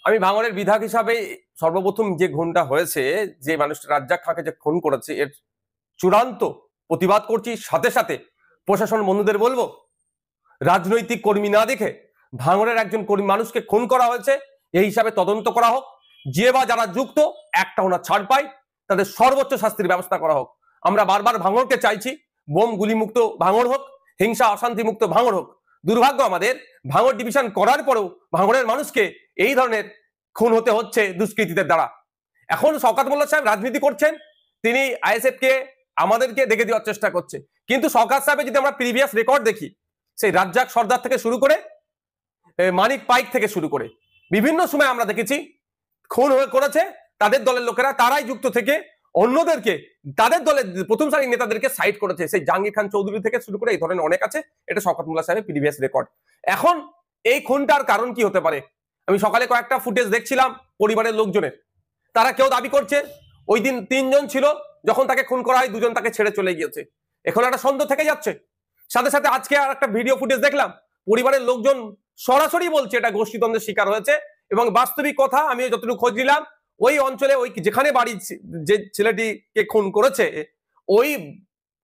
আমি ভাঙড়ের বিধায়ক হিসাবে সর্বপ্রথম যে খুনটা হয়েছে, যে মানুষটা রাজ্জাক খাঁকে যে খুন করেছে, এর চূড়ান্ত প্রতিবাদ করছি। সাথে সাথে প্রশাসন বন্ধুদের বলবো, রাজনৈতিক কর্মী না দেখে ভাঙড়ের একজন কর্মী মানুষকে খুন করা হয়েছে, এই হিসাবে তদন্ত করা হোক। যে বা যারা যুক্ত একটাও না ছাড় পায়, তাদের সর্বোচ্চ শাস্তির ব্যবস্থা করা হোক। আমরা বারবার ভাঙড়কে চাইছি, বোম গুলি মুক্ত ভাঙড় হোক, হিংসা অশান্তি মুক্ত ভাঙড় হোক। দুর্ভাগ্য আমাদের, ভাঙড় ডিভিশন করার পরেও ভাঙড়ের মানুষকে এই ধরনের খুন হতে হচ্ছে দুষ্কৃতীদের দ্বারা। এখন শওকত মোল্লা সাহেব রাজনীতি করছেন, তিনি আইএসএফ কে আমাদেরকে দেখে দেওয়ার চেষ্টা করছে। কিন্তু শওকত সাহেবের যদি আমরা প্রিভিয়াস রেকর্ড দেখি, সেই রাজ্জাক সর্দার থেকে শুরু করে মানিক পাইক থেকে শুরু করে বিভিন্ন সময় আমরা দেখেছি খুন করেছে তাদের দলের লোকেরা, তারাই যুক্ত থেকে অন্যদেরকে, তাদের দলের প্রথম সারির নেতাদেরকে সাইড করেছে। সেই জাহাঙ্গীর খান চৌধুরী থেকে শুরু করে এই ধরনের অনেক আছে। এটা শওকত মোল্লা সাহেবের প্রিভিয়াস রেকর্ড। এখন এই খুনটার কারণ কি হতে পারে? আমি সকালে কয়েকটা ফুটেজ দেখছিলাম পরিবারের লোকজনের। তারা কেউ দাবি করছে ওই দিন 3 জন ছিল, যখন তাকে খুন করা হয় 2 জন তাকে ছেড়ে চলে গিয়েছে। এখন একটা সন্দেহ থেকে যাচ্ছে। সাথে সাথে আজকে আর একটা ভিডিও ফুটেজ দেখলাম, পরিবারের লোকজন সরাসরি বলছে এটা গোষ্ঠীদ্বন্দ্বের শিকার হয়েছে। এবং বাস্তবিক কথা, আমি যতটুকু খোঁজ নিলাম, ওই অঞ্চলে ওই যেখানে বাড়ি যে ছেলেটিকে খুন করেছে,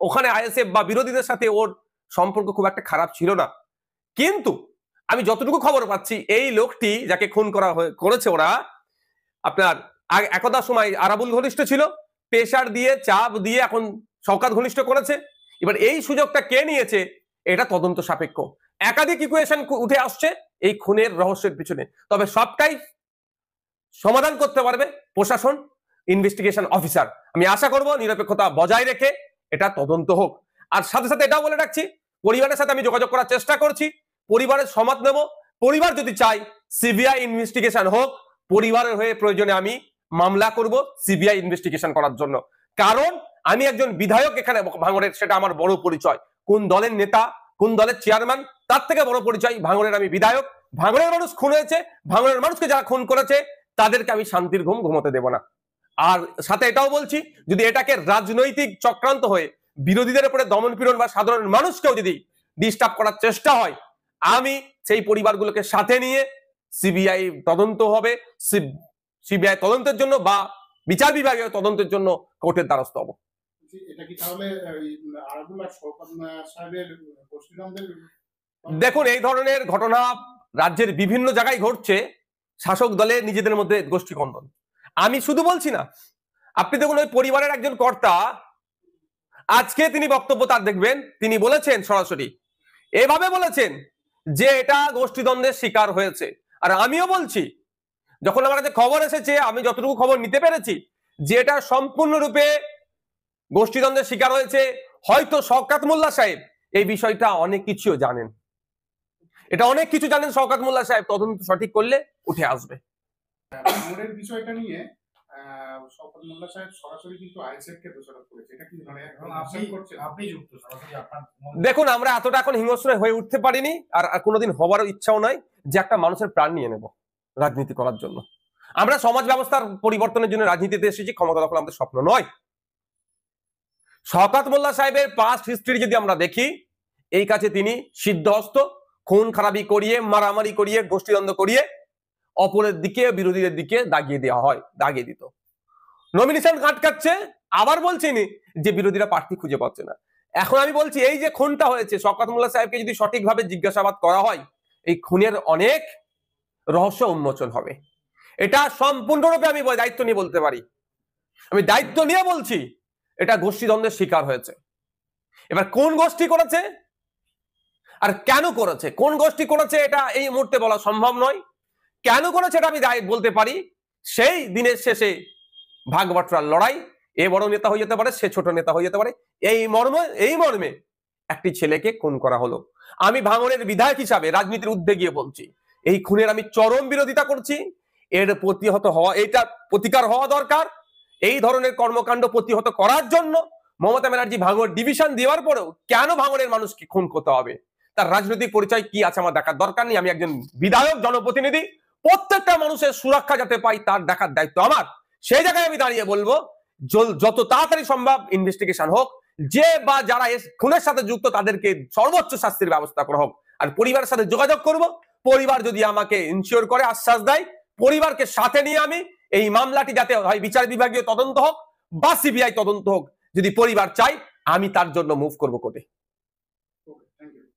ওখানে আইএসএফ বা বিরোধীদের সাথে ওর সম্পর্ক খুব একটা খারাপ ছিল না। কিন্তু আমি যতটুকু খবর পাচ্ছি, এই লোকটি যাকে খুন করেছে ওরা, আপনার একদা সময় আরাবুল ঘনিষ্ঠ ছিল, প্রেশার দিয়ে চাপ দিয়ে এখন শওকত ঘনিষ্ঠ করেছে। এবার এই সুযোগটা কে নিয়েছে, এটা তদন্ত সাপেক্ষ। একাধিক ইকুয়েশন উঠে আসছে এই খুনের রহস্যের পিছনে। তবে সবটাই সমাধান করতে পারবে প্রশাসন, ইনভেস্টিগেশন অফিসার। আমি আশা করব নিরপেক্ষতা বজায় রেখে এটা তদন্ত হোক। আর সাথে সাথে এটাও বলে রাখছি, পরিবারের সাথে আমি যোগাযোগ করার চেষ্টা করছি, পরিবারের সমর্থ নেব। পরিবার যদি চাই সিবিআই ইনভেস্টিগেশন হোক, পরিবারের হয়ে প্রয়োজনে আমি মামলা করব সিবিআই ইনভেস্টিগেশন করার জন্য। কারণ আমি একজন বিধায়ক এখানে ভাঙড়ের, সেটা আমার বড় পরিচয়। কোন দলের নেতা, কোন দলের চেয়ারম্যান, তার থেকে বড় পরিচয় ভাঙড়ের আমি বিধায়ক। ভাঙড়ের মানুষ খুন হয়েছে, ভাঙড়ের মানুষকে যারা খুন করেছে তাদেরকে আমি শান্তির ঘুম ঘুমোতে দেব না। আর সাথে এটাও বলছি, যদি এটাকে রাজনৈতিক চক্রান্ত হয়ে বিরোধীদের উপরে দমন পীড়ন বা সাধারণ মানুষকেও যদি ডিস্টার্ব করার চেষ্টা হয়, আমি সেই পরিবারগুলোকে সাথে নিয়ে সিবিআই তদন্ত হবে, সিবিআই তদন্তের জন্য বা বিচার বিভাগীয় তদন্তের জন্য কোর্টের দ্বারস্থ হব। দেখুন, এই ধরনের ঘটনা রাজ্যের বিভিন্ন জায়গায় ঘটছে। শাসক দলে নিজেদের মধ্যে গোষ্ঠী কন্দল। আমি শুধু বলছি না, আপনি দেখুন ওই পরিবারের একজন কর্তা, আজকে তিনি বক্তব্য তার দেখবেন, তিনি বলেছেন সরাসরি এভাবে বলেছেন যে এটা গোষ্ঠীদ্বন্দ্বের শিকার হয়েছে। আর আমিও বলছি, যখন আমার কাছে খবর এসেছে, আমি যতটুকু খবর নিতে পেরেছি, যে এটা সম্পূর্ণরূপে গোষ্ঠীদ্বন্দ্বের শিকার হয়েছে। হয়তো শওকত মোল্লা সাহেব এই বিষয়টা অনেক কিছু জানেন, এটা অনেক কিছু জানেন শওকত মোল্লা সাহেব। তদন্ত সঠিক করলে উঠে আসবে। বিষয়টা নিয়ে শওকত মোল্লা সাহেব সরাসরি কিন্তু আইএসএফ কে দোষারোপ করেছে। এটা কি মানে আপনি যুক্ত সরাসরি আপনার? দেখুন, আমরা এতটা এখন হিংস্র হয়ে উঠতে পারিনি, আর কোনোদিন হবারও ইচ্ছাও নাই যে একটা মানুষের প্রাণ নিয়ে নেব রাজনীতি করার জন্য। আমরা সমাজ ব্যবস্থার পরিবর্তনের জন্য রাজনীতিতে এসেছি, ক্ষমতা দখল আমাদের স্বপ্ন নয়। শওকত মোল্লা সাহেবের পাস্ট হিস্ট্রি যদি আমরা দেখি, এই কাছে তিনি সিদ্ধহস্ত। খুন খারাপি করিয়ে, মারামারি করিয়ে, গোষ্ঠীদ্বন্দ্ব করিয়ে অপরের দিকে, বিরোধীদের দিকে দাগিয়ে দেওয়া হয়, দাগিয়ে দিত। নমিনেশন আটকাচ্ছে, আবার বলছিনি যে বিরোধীরা প্রার্থী খুঁজে পাচ্ছে না। এখন আমি বলছি, এই যে খুনটা হয়েছে, শওকত মোল্লা সাহেবকে যদি সঠিকভাবে জিজ্ঞাসাবাদ করা হয়, এই খুনের অনেক রহস্য উন্মোচন হবে। এটা সম্পূর্ণরূপে আমি দায়িত্ব নিয়ে বলতে পারি, আমি দায়িত্ব নিয়ে বলছি, এটা গোষ্ঠীদ্বন্দ্বের শিকার হয়েছে। এবার কোন গোষ্ঠী করেছে আর কেন করেছে, কোন গোষ্ঠী করেছে এটা এই মুহূর্তে বলা সম্ভব নয়। কেন করেছে এটা আমি বলতে পারি, সেই দিনের শেষে ভাগ বাটোয়ারার লড়াই, এ বড় নেতা হয়ে যেতে পারে, সে ছোট নেতা হয়ে যেতে পারে, এই মর্মে একটি ছেলেকে খুন করা হলো। আমি ভাঙড়ের বিধায়ক হিসাবে রাজনীতির ঊর্ধ্বে গিয়ে বলছি, এই খুনের আমি চরম বিরোধিতা করছি। এর প্রতিহত হওয়া, এটা প্রতিকার হওয়া দরকার। এই ধরনের কর্মকাণ্ড প্রতিহত করার জন্য মমতা ব্যানার্জি ভাঙড় ডিভিশন দেওয়ার পরেও কেন ভাঙড়ের মানুষকে খুন করতে হবে, তার রাজনৈতিক পরিচয় কি আছে আমার দেখার দরকার নেই। আমি একজন বিধায়ক, জনপ্রতিনিধি, প্রত্যেকটা মানুষের সুরক্ষা যাতে পাই তার দেখার দায়িত্ব আমার। সেই জায়গায় আমি দাঁড়িয়ে বলবো, যত তাড়াতাড়ি সম্ভব ইনভেস্টিগেশন হোক, যে বা যারা খুনের সাথে যুক্ত তাদেরকে সর্বোচ্চ শাস্তির ব্যবস্থা করা হোক। আর পরিবারের সাথে যোগাযোগ করব, পরিবার যদি আমাকে ইনশিওর করে, আশ্বাস দেয়, পরিবারকে সাথে নিয়ে আমি এই মামলাটি যাতে হয় বিচার বিভাগীয় তদন্ত হোক বা সিবিআই তদন্ত হোক, যদি পরিবার চাই, আমি তার জন্য মুভ করবো কোর্টে।